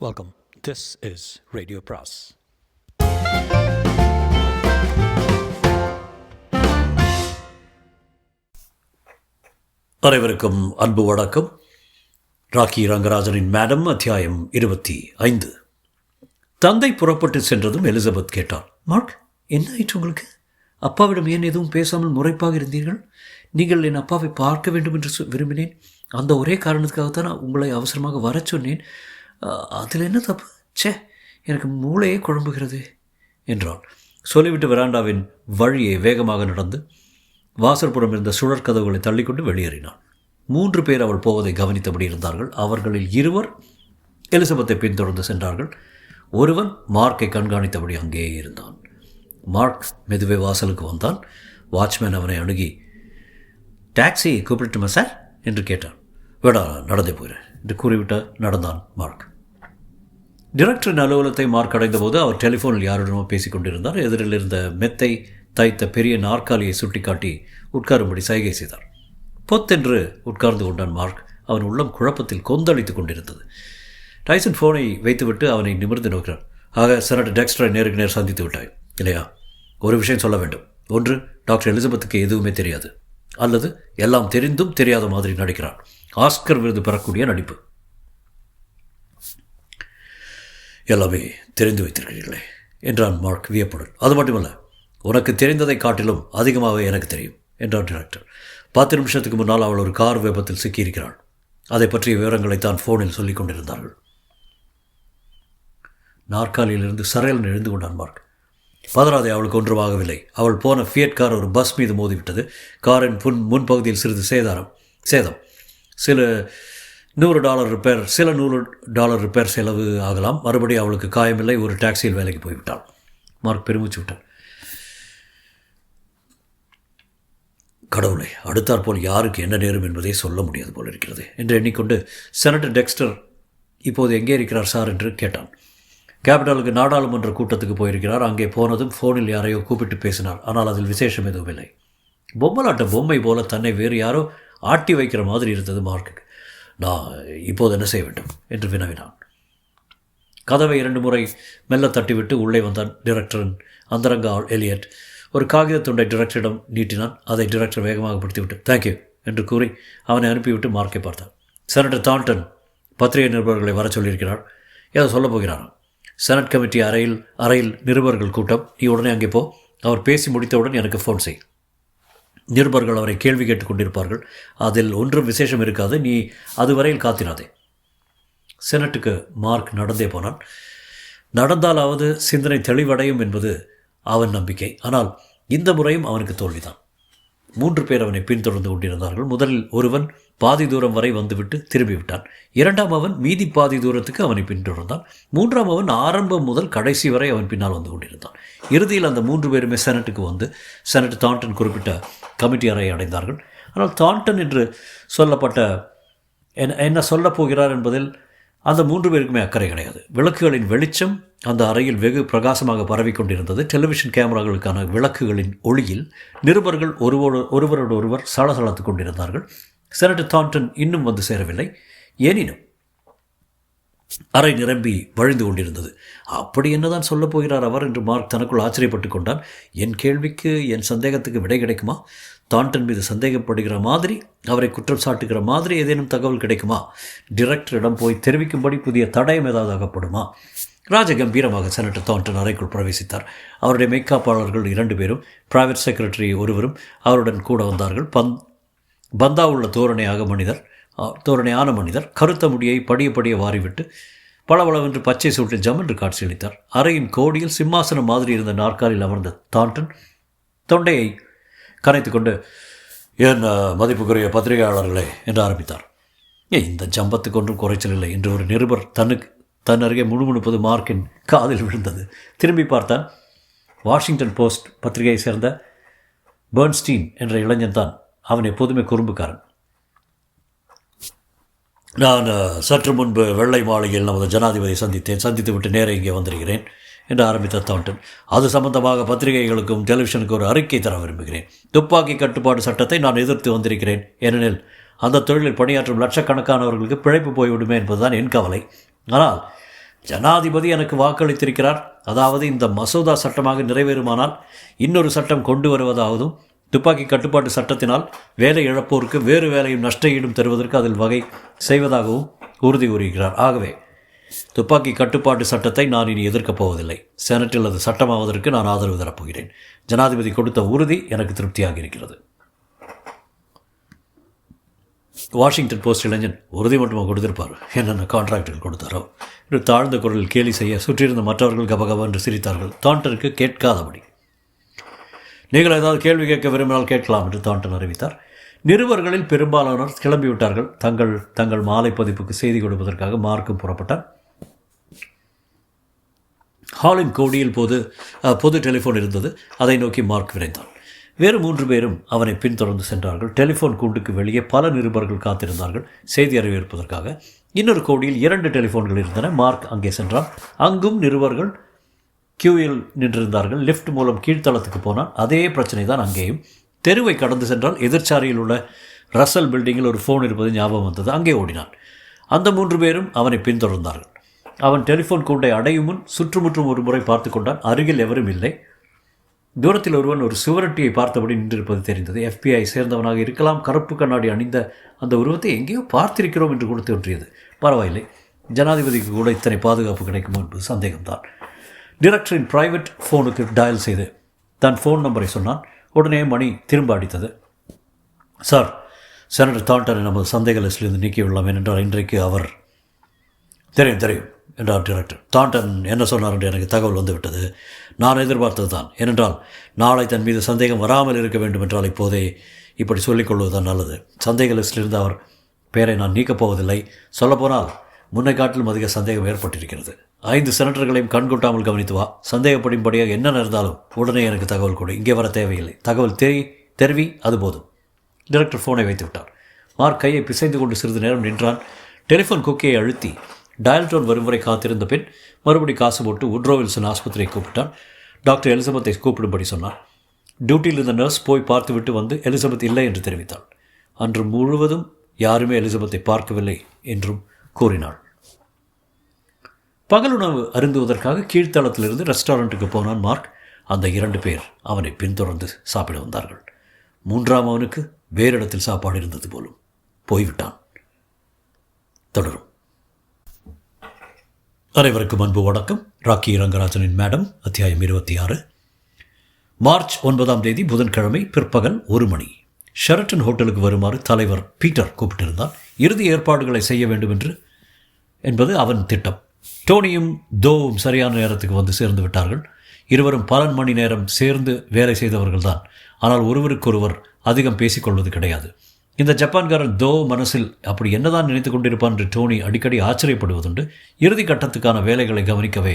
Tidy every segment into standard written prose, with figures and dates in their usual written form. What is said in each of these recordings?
Welcome. This is Radio Pras. அனைவருக்கும் அன்பு வணக்கம். ராக்கி ரங்கராஜனின் மேடம், அத்தியாயம் 25. தந்தை புறப்பட்டு சென்றதும் எலிசபெத் கேட்டார், மார்க், என்ன ஆயிற்று உங்களுக்கு? அப்பாவிடம் ஏன் எதுவும் பேசாமல் முறைப்பாக இருந்தீர்கள்? நீங்கள் என் அப்பாவை பார்க்க வேண்டும் என்று விரும்பினேன். அந்த ஒரே காரணத்துக்காகத்தான் நான் உங்களை அவசரமாக வரச் சொன்னேன். அதில் என்ன தப்பு? சே, எனக்கு மூளையே குழம்புகிறது என்றான். சொல்லிவிட்டு வெராண்டாவின் வழியே வேகமாக நடந்து வாசற்புறம் இருந்த சுழற்கதவுகளை தள்ளிக்கொண்டு வெளியேறினான். 3 பேர் அவள் போவதை கவனித்தபடி இருந்தார்கள். அவர்களில் 2 எலிசபெத்தை பின்தொடர்ந்து சென்றார்கள். ஒருவன் மார்க்கை கண்காணித்தபடி அங்கேயே இருந்தான். மார்க் மெதுவே வாசலுக்கு வந்தான். வாட்ச்மேன் அவனை அணுகி, டாக்ஸி கூப்பிட்டுமா சார் என்று கேட்டான். வேடா, நடந்தே போகிறேன் என்று கூறிவிட்டு நடந்தான் மார்க். டிரெக்டரின் அலுவலகத்தை மார்க் அடைந்தபோது அவர் டெலிஃபோனில் யாருடனோ பேசிக் கொண்டிருந்தார். எதிரில் இருந்த மெத்தை தைத்த பெரிய நாற்காலியை சுட்டிக்காட்டி உட்காரும்படி சைகை செய்தார். பொத்தென்று உட்கார்ந்து கொண்டான் மார்க். அவன் உள்ளம் குழப்பத்தில் கொந்தளித்துக் கொண்டிருந்தது. டைசன் ஃபோனை வைத்துவிட்டு அவனை நிமிர்ந்து நோக்கிறார். ஆக, செனட்டர் டெக்ஸ்டரை நேருக்கு நேர் சந்தித்து விட்டாய் இல்லையா? ஒரு விஷயம் சொல்ல வேண்டும். ஒன்று, டாக்டர் எலிசபெத்துக்கு எதுவுமே தெரியாது, அல்லது எல்லாம் தெரிந்தும் தெரியாத மாதிரி நடிக்கிறான். ஆஸ்கர் விருது பெறக்கூடிய நடிப்பு. எல்லாமே தெரிந்து வைத்திருக்கிறீர்களே என்றான் மார்க் வியப்புடன். அது மட்டுமல்ல, உனக்கு தெரிந்ததை காட்டிலும் அதிகமாகவே எனக்கு தெரியும் என்றார் டிரெக்டர். 10 நிமிஷத்துக்கு முன்னால் அவள் ஒரு கார் விபத்தில் சிக்கியிருக்கிறாள். அதை பற்றிய விவரங்களைத்தான் ஃபோனில் சொல்லிக் கொண்டிருந்தார்கள். நாற்காலியிலிருந்து சரையல் எழுந்து கொண்டான் மார்க். பதறாதே, அவளுக்கு ஒன்றும் ஆகவில்லை. அவள் போன ஃபியட் கார் ஒரு பஸ் மீது மோதிவிட்டது. காரின் முன்பகுதியில் சிறிது சேதம். சில $100 ரிப்பேர், சில $100 ரிப்பேர் செலவு ஆகலாம். மறுபடியும் அவளுக்கு காயமில்லை. ஒரு டாக்ஸியில் வேலைக்கு போய்விட்டாள். மார்க் பெருமூச்சு விட்டான். கடவுளை, அடுத்தாற்போல் யாருக்கு என்ன நேரும் என்பதை சொல்ல முடியாது போல இருக்கிறது என்று எண்ணிக்கொண்டு, செனட்டர் டெக்ஸ்டர் இப்போது எங்கே இருக்கிறார் சார் என்று கேட்டான். கேபிட்டலுக்கு நாடாளுமன்ற கூட்டத்துக்கு போயிருக்கிறார். அங்கே போனதும் ஃபோனில் யாரையோ கூப்பிட்டு பேசினார். ஆனால் அதில் விசேஷம் எதுவும் இல்லை. பொம்மலாட்ட பொம்மை போல தன்னை வேறு யாரோ ஆட்டி வைக்கிற மாதிரி இருந்தது மார்க்குக்கு. நான் இப்போது என்ன செய்ய வேண்டும் என்று வினவினான். கதவை 2 முறை மெல்ல தட்டிவிட்டு உள்ளே வந்தான் டிரெக்டரின் அந்தரங்க ஆள் எலியட். ஒரு காகித துண்டை டிரெக்டரிடம் நீட்டினான். அதை டிரெக்டர் வேகமாக பிடித்துவிட்டு தேங்க்யூ என்று கூறி அவனை அனுப்பிவிட்டு மார்க்கை பார்த்தான். செனட்டர் தான்டன் பத்திரிகை நிருபர்களை வர சொல்லியிருக்கிறார். ஏதோ சொல்லப் போகிறாராம். செனட் கமிட்டி அறையில் நிருபர்கள் கூட்டம். நீ உடனே அங்கே போ. அவர் பேசி முடித்தவுடன் எனக்கு ஃபோன் செய். நிருபர்கள் அவரை கேள்வி கேட்டுக் கொண்டிருப்பார்கள். அதில் ஒன்றும் விசேஷம் இருக்காது. நீ அதுவரையில் காத்திராதே. செனட்டுக்கு மார்க் நடந்தே போனான். நடந்தாலாவது சிந்தனை தெளிவடையும் என்பது அவன் நம்பிக்கை. ஆனால் இந்த முறையும் அவனுக்கு தோல்விதான். 3 பேர் அவனை பின்தொடர்ந்து கொண்டிருந்தார்கள். முதலில் ஒருவன் பாதி தூரம் வரை வந்துவிட்டு திரும்பிவிட்டான். 2ஆம் அவன் மீதி பாதி தூரத்துக்கு அவனை பின்தொடர்ந்தான். 3ஆம் அவன் ஆரம்பம் முதல் கடைசி வரை அவன் பின்னால் வந்து கொண்டிருந்தான். இறுதியில் அந்த 3 பேருமே செனட்டுக்கு வந்து செனட்டர் தான்டன் குறிப்பிட்ட கமிட்டி அறையை அடைந்தார்கள். ஆனால் தான்டன் என்று சொல்லப்பட்ட என்ன சொல்லப் போகிறார் என்பதில் அந்த 3 பேருக்குமே அக்கறை கிடையாது. விளக்குகளின் வெளிச்சம் அந்த அறையில் வெகு பிரகாசமாக பரவிக்கொண்டிருந்தது. டெலிவிஷன் கேமராக்களுக்கான விளக்குகளின் ஒளியில் நிருபர்கள் ஒருவரோடொருவர் சலசலத்துக் கொண்டிருந்தார்கள். செனட்டர் தான்டன் இன்னும் வந்து சேரவில்லை. எனினும் அறை நிரம்பி வழிந்து கொண்டிருந்தது. அப்படி என்னதான் சொல்லப் போகிறார் அவர் என்று மார்க் தனக்குள் ஆச்சரியப்பட்டு கொண்டான். என் கேள்விக்கு, என் சந்தேகத்துக்கு விடை கிடைக்குமா? தான்டன் மீது சந்தேகப்படுகிற மாதிரி, அவரை குற்றம் சாட்டுகிற மாதிரி ஏதேனும் தகவல் கிடைக்குமா? டிரெக்டரிடம் போய் தெரிவிக்கும்படி புதிய தடயம் ஏதாவது அகப்படுமா? ராஜகம்பீரமாக செனட்டர் தான்டன் அறைக்குள் பிரவேசித்தார். அவருடைய மெய்காப்பாளர்கள் 2 பேரும், பிரைவேட் செக்ரட்டரி ஒருவரும் அவருடன் கூட வந்தார்கள். பந்தா உள்ள தோரணையான மனிதர் கருத்த முடியை படிய வாரிவிட்டு பளபளவென்று பச்சை சூட்டில் ஜமென்று காட்சியளித்தார். அறையின் கோடியில் சிம்மாசனம் மாதிரி இருந்த நாற்காலில் அமர்ந்த தான்டன் தொண்டையை கனைத்து கொண்டு, என் மதிப்புக்குரிய பத்திரிகையாளர்களே என்று ஆரம்பித்தார். இந்த ஜம்பத்துக்கு ஒன்றும் குறைச்சல் இல்லை என்று ஒரு நிருபர் தன் அருகே முணுமுணுப்பது மார்க்கின் காதில் விழுந்தது. திரும்பி பார்த்தான். வாஷிங்டன் போஸ்ட் பத்திரிகையை சேர்ந்த பெர்ன்ஸ்டீன் என்ற இளைஞன் தான். அவன் எப்போதுமே குறும்புக்காரன். நான் சற்று முன்பு வெள்ளை மாளிகையில் நமது ஜனாதிபதி சந்தித்து விட்டு நேரே இங்கே வந்திருக்கிறேன் என்று ஆரம்பித்த தான்டன். அது சம்பந்தமாக பத்திரிகைகளுக்கும் டெலிவிஷனுக்கும் ஒரு அறிக்கை தர விரும்புகிறேன். துப்பாக்கி கட்டுப்பாடு சட்டத்தை நான் எதிர்த்து வந்திருக்கிறேன். ஏனெனில் அந்த தொழிலில் பணியாற்றும் லட்சக்கணக்கானவர்களுக்கு பிழைப்பு போய்விடுமே என்பதுதான் என் கவலை. ஆனால் ஜனாதிபதி எனக்கு வாக்களித்திருக்கிறார். அதாவது இந்த மசோதா சட்டமாக நிறைவேறுமானால் இன்னொரு சட்டம் கொண்டு வருவதாவதும் துப்பாக்கி கட்டுப்பாட்டு சட்டத்தினால் வேலை இழப்போருக்கு வேறு வேலையும் நஷ்ட ஈடும் தருவதற்கு அதில் வகை செய்வதாகவும் உறுதி கூறுகிறார். ஆகவே துப்பாக்கி கட்டுப்பாட்டு சட்டத்தை நான் இனி எதிர்க்கப் போவதில்லை. செனட்டில் அது சட்டமாவதற்கு நான் ஆதரவு தரப்போகிறேன். ஜனாதிபதி கொடுத்த உறுதி எனக்கு திருப்தியாக இருக்கிறது. வாஷிங்டன் போஸ்ட் இளைஞன் உறுதி மட்டுமாக கொடுத்திருப்பார், என்னென்ன கான்ட்ராக்டுகள் கொடுத்தாரோ என்று தாழ்ந்த குரலில் கேலி செய்ய சுற்றியிருந்த மற்றவர்கள் கபகபா என்று சிரித்தார்கள். தாண்டனுக்கு கேட்காதபடி. நீங்கள் ஏதாவது கேள்வி கேட்க விரும்பினால் கேட்கலாம் என்று தாண்டன் அறிவித்தார். நிருபர்களில் பெரும்பாலானோர் கிளம்பிவிட்டார்கள். தங்கள் மாலை பதிப்புக்கு செய்தி கொடுப்பதற்காக மார்க்கும் புறப்பட்டார். ஹாலின் கோடியில் பொது டெலிஃபோன் இருந்தது. அதை நோக்கி மார்க் விரைந்தான். வேறு 3 பேரும் அவனை பின்தொடர்ந்து சென்றார்கள். டெலிஃபோன் கூண்டுக்கு வெளியே பல நிருபர்கள் காத்திருந்தார்கள் செய்தி அறிவிப்பதற்காக. இன்னொரு கோடியில் 2 டெலிஃபோன்கள் இருந்தன. மார்க் அங்கே சென்றான். அங்கும் நிருபர்கள் கியூவில் நின்றிருந்தார்கள். லிஃப்ட் மூலம் கீழ்த்தளத்துக்கு போனான். அதே பிரச்சனை தான் அங்கேயும். தெருவை கடந்து சென்றால் எதிர்ச்சாரியில் உள்ள ரசல் பில்டிங்கில் ஒரு ஃபோன் இருப்பது ஞாபகம் வந்தது. அங்கே ஓடினான். அந்த 3 பேரும் அவனை பின்தொடர்ந்தார்கள். அவன் டெலிஃபோன் கூண்டை அடையும் முன் சுற்றுமுற்றும் ஒரு முறை பார்த்து கொண்டான். அருகில் எவரும் இல்லை. தூரத்தில் ஒருவன் ஒரு சுவரட்டியை பார்த்தபடி நின்றிருப்பது தெரிந்தது. FBI சேர்ந்தவனாக இருக்கலாம். கருப்பு கண்ணாடி அணிந்த அந்த உருவத்தை எங்கேயோ பார்த்திருக்கிறோம் என்று கூட தோன்றியது. பரவாயில்லை, ஜனாதிபதிக்கு கூட இத்தனை பாதுகாப்பு கிடைக்குமோ என்பது சந்தேகம்தான். டிரெக்டரின் பிரைவேட் ஃபோனுக்கு டயல் செய்து தன் ஃபோன் நம்பரை சொன்னான். உடனே மணி திரும்ப அடித்தது. சார், செனட்டர் தாண்டனை நமது சந்தேக லிஸ்டிலிருந்து நீக்கிவிடலாம். ஏனென்றால் இன்றைக்கு அவர் தெரியும் என்றார் டிரெக்டர். தாண்டன் என்ன சொன்னார் என்று எனக்கு தகவல் வந்துவிட்டது. நான் எதிர்பார்த்தது தான். ஏனென்றால் நாளை தன் மீது சந்தேகம் வராமல் இருக்க வேண்டும் என்றால் இப்போதே இப்படி சொல்லிக்கொள்வதுதான் நல்லது. சந்தேக லிஸ்டிலிருந்து அவர் பெயரை நான் நீக்கப் போவதில்லை. சொல்லப்போனால் முன்னை காட்டிலும் அதிக சந்தேகம் ஏற்பட்டிருக்கிறது. 5 செனட்டர்களையும் கண்கொட்டாமல் கவனித்து வா. சந்தேகப்படும்படியாக என்ன நடந்தாலும் உடனே எனக்கு தகவல் கொடு. இங்கே வர தேவையில்லை. தகவல் தெரிவி, அது போதும். டிரெக்டர் ஃபோனை வைத்து விட்டார். மார்க் கையை பிசைந்து கொண்டு சிறிது நேரம் நின்றான். டெலிஃபோன் குக்கியை அழுத்தி டயல் டோன் வரும் வரை காத்திருந்த பின் மறுபடி காசு போட்டு உட்ரோ வில்சன் ஆஸ்பத்திரியை கூப்பிட்டான். டாக்டர் எலிசபெத்தை கூப்பிடும்படி சொன்னான். டியூட்டியில் இருந்த நர்ஸ் போய் பார்த்துவிட்டு வந்து எலிசபெத் இல்லை என்று தெரிவித்தாள். அன்று முழுவதும் யாருமே எலிசபெத்தை பார்க்கவில்லை என்றும் கூறினாள். பகலுணவு அருந்துவதற்காக கீழ்த்தளத்திலிருந்து ரெஸ்டாரண்ட்டுக்கு போனான் மார்க். அந்த 2 பேர் அவனை பின்தொடர்ந்து சாப்பிட வந்தார்கள். 3ஆம் அவனுக்கு வேறு இடத்தில் சாப்பாடு இருந்தது போலும். போய்விட்டான். தொடரும். அனைவருக்கும் அன்பு வணக்கம். ராக்கி ரங்கராஜனின் மேடம், அத்தியாயம் 26. மார்ச் 9ஆம் தேதி புதன்கிழமை பிற்பகல் 1 மணி. ஷெரட்டன் ஹோட்டலுக்கு வருமாறு தலைவர் பீட்டர் கூப்பிட்டிருந்தார். இறுதி ஏற்பாடுகளை செய்ய வேண்டும் என்பது அவன் திட்டம். டோனியும் தோவும் சரியான நேரத்துக்கு வந்து சேர்ந்து விட்டார்கள். இருவரும் பல மணி நேரம் சேர்ந்து வேலை செய்தவர்கள்தான். ஆனால் ஒருவருக்கொருவர் அதிகம் பேசிக்கொள்வது கிடையாது. இந்த ஜப்பான்காரன் தோ மனசில் அப்படி என்னதான் நினைத்து கொண்டிருப்பான் என்று டோனி அடிக்கடி ஆச்சரியப்படுவதுண்டு. இறுதி கட்டத்துக்கான வேலைகளை கவனிக்கவே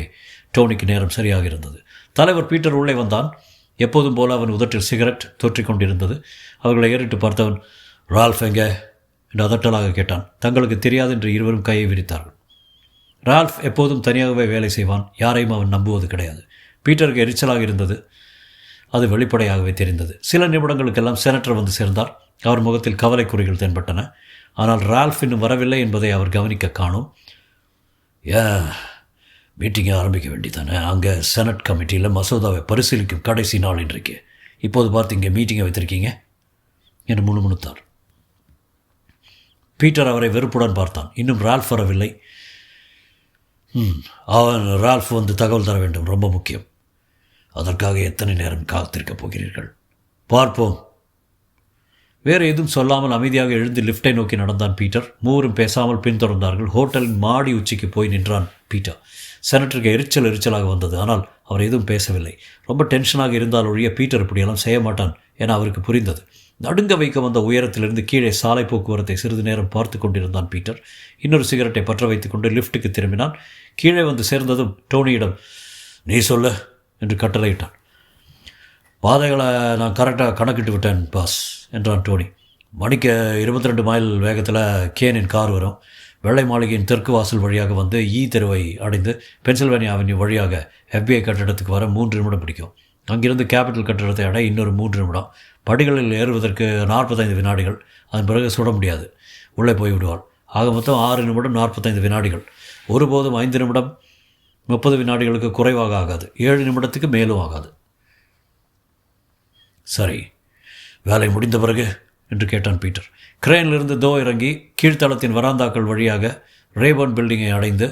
டோனிக்கு நேரம் சரியாக இருந்தது. தலைவர் பீட்டர் உள்ளே வந்தான். எப்போதும் போல அவன் உதட்டில் சிகரெட் தொற்றிக் கொண்டிருந்தது. அவர்களை ஏறிட்டு பார்த்தவன், ரால்ஃப் எங்கே என்று அதட்டலாக கேட்டான். தங்களுக்கு தெரியாது என்று இருவரும் கையை விரித்தார்கள். ரால்ஃப் எப்போதும் தனியாகவே வேலை செய்வான். யாரையும் அவன் நம்புவது கிடையாது. பீட்டருக்கு எரிச்சலாக இருந்தது. அது வெளிப்படையாகவே தெரிந்தது. சில நிமிடங்களுக்கெல்லாம் செனட்டர் வந்து சேர்ந்தார். அவர் முகத்தில் கவலை குறிகள் தென்பட்டன. ஆனால் ரால்ஃப் இன்னும் வரவில்லை என்பதை அவர் கவனிக்க காணோம். மீட்டிங்கை ஆரம்பிக்க வேண்டியதானே? அங்கே செனட் கமிட்டியில் மசோதாவை பரிசீலிக்கும் கடைசி நாள் இன்றைக்கு. இப்போது பார்த்து இங்கே மீட்டிங்கை வைத்திருக்கீங்க என்று முணுமுணுத்தார். பீட்டர் அவரை வெறுப்புடன் பார்த்தான். இன்னும் ரால்ஃப் வரவில்லை. ரால்ஃப் வந்து தகவல் தர வேண்டும், ரொம்ப முக்கியம். அதற்காக எத்தனை நேரம் காத்திருக்கப் போகிறீர்கள்? பார்ப்போம். வேறு எதுவும் சொல்லாமல் அமைதியாக எழுந்து லிஃப்டை நோக்கி நடந்தான் பீட்டர். 3 பேசாமல் பின்தொடர்ந்தார்கள். ஹோட்டலின் மாடி உச்சிக்கு போய் நின்றான் பீட்டர். செனட்டருக்கு எரிச்சலாக வந்தது. ஆனால் அவர் எதுவும் பேசவில்லை. ரொம்ப டென்ஷனாக இருந்தால் ஒழிய பீட்டர் இப்படியெல்லாம் செய்ய மாட்டான் என அவருக்கு புரிந்தது. நடுங்க வைக்க வந்த உயரத்திலிருந்து கீழே சாலை போக்குவரத்தை சிறிது நேரம் பார்த்து கொண்டிருந்தான் பீட்டர். இன்னொரு சிகரெட்டை பற்ற வைத்துக் கொண்டு லிஃப்ட்டுக்கு திரும்பினான். கீழே வந்து சேர்ந்ததும் டோனியிடம், நீ சொல்ல என்று கட்டளையிட்டான். பாதைகளை நான் கரெக்டாக கணக்கிட்டு விட்டேன் பாஸ் என்றான் டோனி. மணிக்கு 22 மைல் வேகத்தில் கேனின் கார் வரும். வெள்ளை மாளிகையின் தெற்கு வாசல் வழியாக வந்து தெருவை அடைந்து பென்சில்வேனியா அவென்யூ வழியாக FBI கட்டிடத்துக்கு வர 3 நிமிடம் பிடிக்கும். அங்கிருந்து கேபிட்டல் கட்டிடத்தை அடைய இன்னொரு 3 நிமிடம். படிகளில் ஏறுவதற்கு 45 வினாடிகள். அதன் பிறகு சுட முடியாது, உள்ளே போய் விடுவாள். ஆக மொத்தம் 6 நிமிடம் 45 வினாடிகள். ஒருபோதும் 5 நிமிடம் 30 வினாடிகளுக்கு குறைவாக ஆகாது, 7 நிமிடத்துக்கு மேலும் ஆகாது. சரி, வேலை முடிந்த பிறகு என்று கேட்டான் பீட்டர். கிரேனிலிருந்து தோ இறங்கி கீழ்த்தளத்தின் வராந்தாக்கள் வழியாக ரேபர்ன் பில்டிங்கை அடைந்து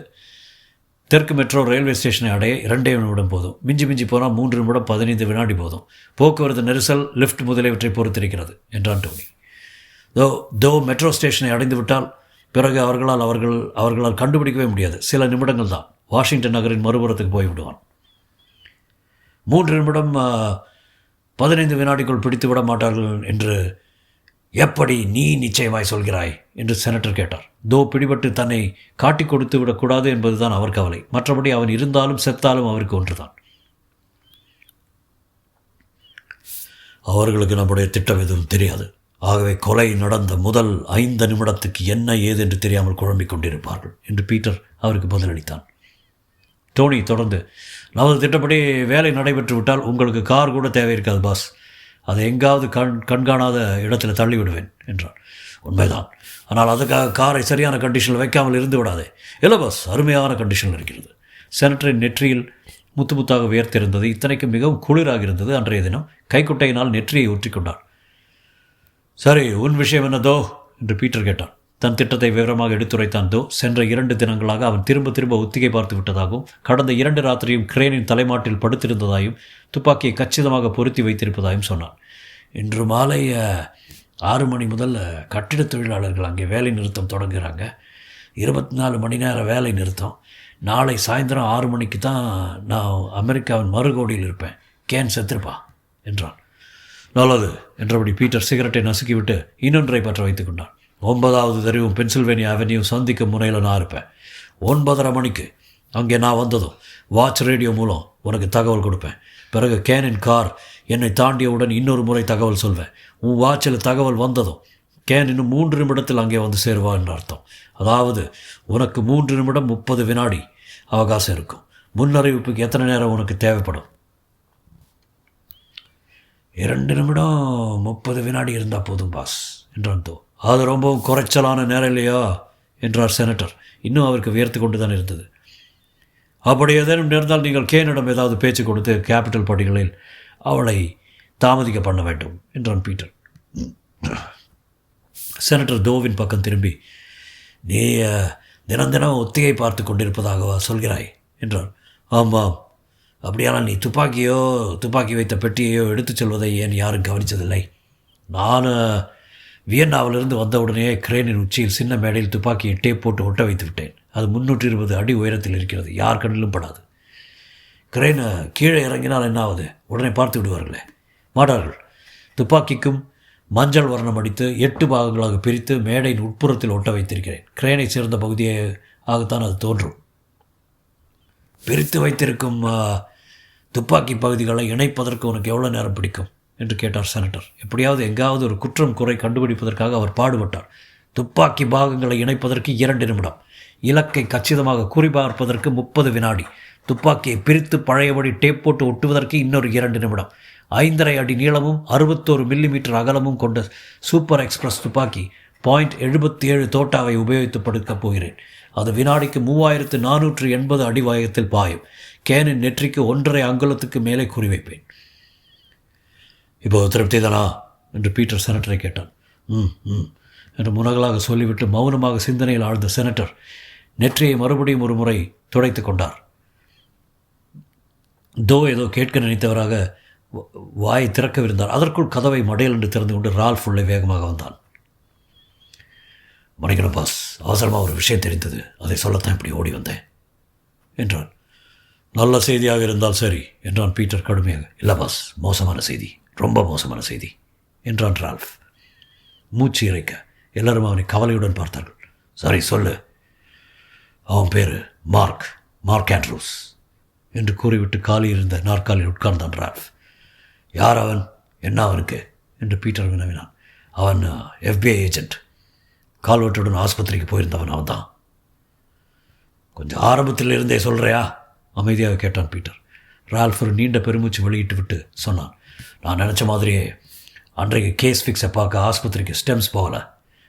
தெற்கு மெட்ரோ ரயில்வே ஸ்டேஷனை அடைய 2 நிமிடம் போதும். மிஞ்சி போனால் 3 நிமிடம் 15 வினாடி போதும். போக்குவரத்து நெரிசல், லிஃப்ட் முதலியவற்றை பொறுத்திருக்கிறது என்றான் டோனி. தோ மெட்ரோ ஸ்டேஷனை அடைந்து விட்டால் பிறகு அவர்களால் கண்டுபிடிக்கவே முடியாது. சில நிமிடங்கள் தான். வாஷிங்டன் நகரின் மறுபுறத்துக்கு போய்விடுவான். 3 நிமிடம் 15 வினாடிக்குள் பிடித்து விட மாட்டார்கள் என்று எப்படி நீ நிச்சயமாய் சொல்கிறாய் என்று செனட்டர் கேட்டார். தோ பிடிபட்டு தன்னை காட்டி கொடுத்து விடக்கூடாது என்பதுதான் அவர் கவலை. மற்றபடி அவன் இருந்தாலும் செத்தாலும் அவருக்கு ஒன்றுதான். அவர்களுக்கு நம்முடைய திட்டம் எதுவும் தெரியாது. ஆகவே கொலை நடந்த முதல் 5 நிமிடத்துக்கு என்ன ஏது என்று தெரியாமல் குழம்பிக் கொண்டிருப்பார்கள் என்று பீட்டர் அவருக்கு பதிலளித்தான். டோனி தொடர்ந்து, நமது திட்டப்படி வேலை நடைபெற்று விட்டால் உங்களுக்கு கார் கூட தேவை இருக்காது பாஸ். அதை எங்காவது கண்காணாத இடத்துல தள்ளிவிடுவேன் என்றான். உண்மைதான், ஆனால் அதுக்காக காரை சரியான கண்டிஷனில் வைக்காமல் இருந்து விடாதே. இல்லை பாஸ், அருமையான கண்டிஷனில் இருக்கிறது. செனட்டரின் நெற்றியில் முத்து முத்தாக வியர்த்திருந்தது. இத்தனைக்கு மிகவும் குளிராக இருந்தது. அன்றைய தினம் கைக்குட்டையினால் நெற்றியை ஊற்றிக்கொண்டார். சரி, உன் விஷயம் என்னதோ என்று பீட்டர் கேட்டான். தன் திட்டத்தை விவரமாக எடுத்துரைத்தான் தோ. சென்ற 2 தினங்களாக அவன் திரும்ப ஒத்திகை பார்த்து விட்டதாகவும், கடந்த 2 ராத்திரியும் கிரேனின் தலைமாட்டில் படுத்திருந்ததாயும், துப்பாக்கியை கச்சிதமாக பொருத்தி வைத்திருப்பதாயும் சொன்னான். இன்று மாலை 6 மணி முதல் கட்டிடத் தொழிலாளர்கள் அங்கே வேலை நிறுத்தம் தொடங்குகிறாங்க. 24 மணி நேர வேலை நிறுத்தம். நாளை சாயந்தரம் 6 மணிக்கு தான் நான் அமெரிக்காவின் மறுகோடியில் இருப்பேன். கேன் செத்துருப்பா என்றான். நல்லது என்றபடி பீட்டர் சிகரெட்டை நசுக்கிவிட்டு இன்னொன்றை பற்ற வைத்துக் கொண்டான். 9வது தெருவும் பென்சில்வேனியா அவென்யூ சந்திக்கும் முனையில் நான் இருப்பேன். 9:30 மணிக்கு அங்கே நான் வந்ததும் வாட்ச் ரேடியோ மூலம் உனக்கு தகவல் கொடுப்பேன். பிறகு கேனின் கார் என்னை தாண்டியவுடன் இன்னொரு முறை தகவல் சொல்வேன். உன் வாட்சில் தகவல் வந்ததும் கேன் இன்னும் 3 நிமிடத்தில் அங்கே வந்து சேருவா என்ற அர்த்தம். அதாவது உனக்கு 3 நிமிடம் 30 வினாடி அவகாசம் இருக்கும். முன்னறிவிப்புக்கு எத்தனை நேரம் உனக்கு தேவைப்படும்? 2 நிமிடம் 30 வினாடி இருந்தால் போதும் பாஸ் என்றான் தோ. அது ரொம்பவும் குறைச்சலான நேரம் இல்லையா என்றார் செனட்டர். இன்னும் அவருக்கு வியர்த்து கொண்டு தான் இருந்தது. அப்படி ஏதேனும் நேர்ந்தால் நீங்கள் கேனிடம் ஏதாவது பேச்சு கொடுத்து கேபிட்டல் படிகளில் அவளை தாமதிக்க பண்ண வேண்டும் என்றான் பீட்டர். செனட்டர் தோவின் பக்கம் திரும்பி, நீ தினம் ஒத்திகை பார்த்து கொண்டிருப்பதாகவா சொல்கிறாய் என்றார். ஆமாம். அப்படியானால் நீ துப்பாக்கி வைத்த பெட்டியையோ எடுத்துச் செல்வதை ஏன் யாரும் கவனித்ததில்லை? நான் வியன்னாவிலிருந்து வந்தவுடனே கிரேனின் உச்சியில் சின்ன மேடையில் துப்பாக்கியை டேப் போட்டு ஒட்ட வைத்து விட்டேன். அது 320 அடி உயரத்தில் இருக்கிறது. யார் கண்ணிலும் படாது. கிரேனை கீழே இறங்கினால் என்னாவது? உடனே பார்த்து விடுவார்களே. மாட்டார்கள். துப்பாக்கிக்கும் மஞ்சள் வர்ணம் அடித்து 8 பாகங்களாக பிரித்து மேடையின் உட்புறத்தில் ஒட்ட வைத்திருக்கிறேன். கிரேனை சேர்ந்த பகுதியாகத்தான் அது தோன்றும். பிரித்து வைத்திருக்கும் துப்பாக்கி பகுதிகளை இணைப்பதற்கு உனக்கு எவ்வளோ நேரம் பிடிக்கும் என்று கேட்டார் செனட்டர். எப்படியாவது எங்காவது ஒரு குற்றம் குறை கண்டுபிடிப்பதற்காக அவர் பாடுபட்டார். துப்பாக்கி பாகங்களை இணைப்பதற்கு 2 நிமிடம், இலக்கை கச்சிதமாக குறிபார்ப்பதற்கு 30 வினாடி, துப்பாக்கியை பிரித்து பழையபடி டேப் போட்டு ஒட்டுவதற்கு இன்னொரு 2 நிமிடம், 5.5 அடி நீளமும் 61 மில்லிமீட்டர் அகலமும் கொண்ட சூப்பர் எக்ஸ்பிரஸ் துப்பாக்கி .77 தோட்டாவை உபயோகித்து படுக்கப் போகிறேன். அது வினாடிக்கு 3480 அடி வேகத்தில் பாயும். கேனின் நெற்றிக்கு 1.5 அங்குலத்துக்கு மேலே குறிவைப்பேன். இப்போ திருப்தி தானா என்று பீட்டர் செனட்டரை கேட்டான். என்று முனகலாக சொல்லிவிட்டு மௌனமாக சிந்தனையில் ஆழ்ந்த செனட்டர் நெற்றியை மறுபடியும் ஒரு முறை துடைத்து கொண்டார். தோ ஏதோ கேட்க நினைத்தவராக வாயை திறக்கவிருந்தார். அதற்குள் கதவை மடையல் என்று திறந்து கொண்டு ரால்ஃப் உள்ளே வேகமாக வந்தான். மணிக்கணும் பாஸ், அவசரமாக ஒரு விஷயம் தெரிந்தது, அதை சொல்லத்தான் இப்படி ஓடி வந்தேன் என்றான். நல்ல செய்தியாக இருந்தால் சரி என்றான் பீட்டர் கடுமையாக. இல்லை பாஸ், மோசமான செய்தி, ரொம்ப மோசமான செய்தி என்றான் ரால்ஃப் மூச்சு இறைக்க. எல்லாரும் அவனை கவலையுடன் பார்த்தார்கள். சரி சொல்லு. அவன் பேர் மார்க் ஆண்ட்ரூஸ் என்று கூறிவிட்டு காலி இருந்த நாற்காலில் உட்கார்ந்தான் ரால்ஃப். யார் அவன்? என்ன அவனுக்கு என்று பீட்டர் வினவினான். அவன் FBI ஏஜென்ட். கால்வெட்டுடன் ஆஸ்பத்திரிக்கு போயிருந்தவன் அவன் தான். கொஞ்சம் ஆரம்பத்தில் இருந்தே சொல்கிறியா? அமைதியாக கேட்டான் பீட்டர். ரால்ஃப் ஒரு நீண்ட பெருமூச்சு வெளியிட்டு விட்டு சொன்னான். நான் நினச்ச மாதிரியே அன்றைக்கு கேஸ் ஃபிக்ஸை பார்க்க ஆஸ்பத்திரிக்கு ஸ்டெம்ஸ் போகலை.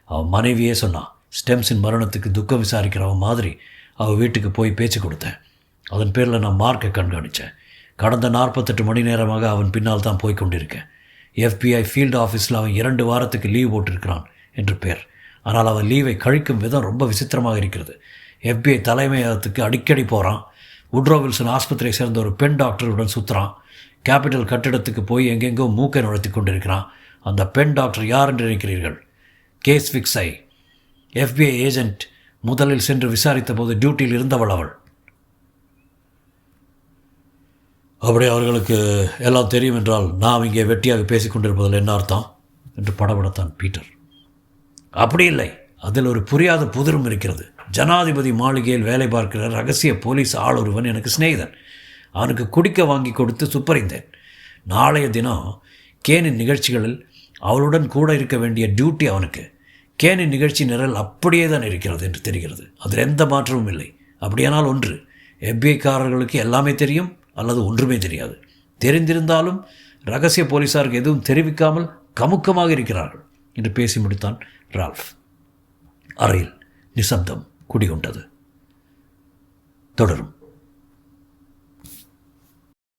அவன் மனைவியே சொன்னான். ஸ்டெம்ஸின் மரணத்துக்கு துக்கம் விசாரிக்கிறவன் மாதிரி அவள் வீட்டுக்கு போய் பேச்சு கொடுத்தேன். அதன் பேரில் நான் மார்க்கை கண்காணித்தேன். கடந்த 48 மணி நேரமாக அவன் பின்னால் தான் போய்க் கொண்டிருக்கேன். FBI ஃபீல்டு ஆஃபீஸில் அவன் 2 வாரத்துக்கு லீவ் போட்டிருக்கிறான் என்று பேர். ஆனால் அவன் லீவை கழிக்கும் விதம் ரொம்ப விசித்திரமாக இருக்கிறது. FBI தலைமையகத்துக்கு அடிக்கடி போகிறான். உட்ரோ வில்சன் ஆஸ்பத்திரியை சேர்ந்த ஒரு பெண் டாக்டருடன் சுற்றுறான். கேபிட்டல் கட்டிடத்துக்கு போய் எங்கெங்கோ மூக்கை நுழைத்து கொண்டிருக்கிறான். அந்த பெண் டாக்டர் யார் என்று நினைக்கிறீர்கள்? கேஸ் ஃபிக்ஸை FBI ஏஜென்ட் முதலில் சென்று விசாரித்த போது டியூட்டியில் இருந்தவள் அவள். அப்படி அவர்களுக்கு எல்லாம் தெரியும் என்றால் நாம் இங்கே வெட்டியாக பேசிக் கொண்டிருப்பதில் என்ன அர்த்தம் என்று படபடத்தான் பீட்டர். அப்படி இல்லை, அதில் ஒரு புரியாத புதிரும் இருக்கிறது. ஜனாதிபதி மாளிகையில் வேலை பார்க்கிற ரகசிய போலீஸ் ஆளொருவன் எனக்கு சிநேகிதன். அவனுக்கு குடிக்க வாங்கி கொடுத்து சுப்பறிந்தேன். நாளைய தினம் கேனின் நிகழ்ச்சிகளில் அவளுடன் கூட இருக்க வேண்டிய டியூட்டி அவனுக்கு. கேனின் நிகழ்ச்சி நிரல் அப்படியே தான் இருக்கிறது என்று தெரிகிறது. அதில் எந்த மாற்றமும் இல்லை. அப்படியானால் ஒன்று, FBI-காரர்களுக்கு எல்லாமே தெரியும் அல்லது ஒன்றுமே தெரியாது. தெரிந்திருந்தாலும் ரகசிய போலீஸாருக்கு எதுவும் தெரிவிக்காமல் கமுக்கமாக இருக்கிறார்கள் என்று பேசி முடித்தான் ரால்ஃப். அறையில் நிசப்தம் குடிகொண்டது. தொடரும்.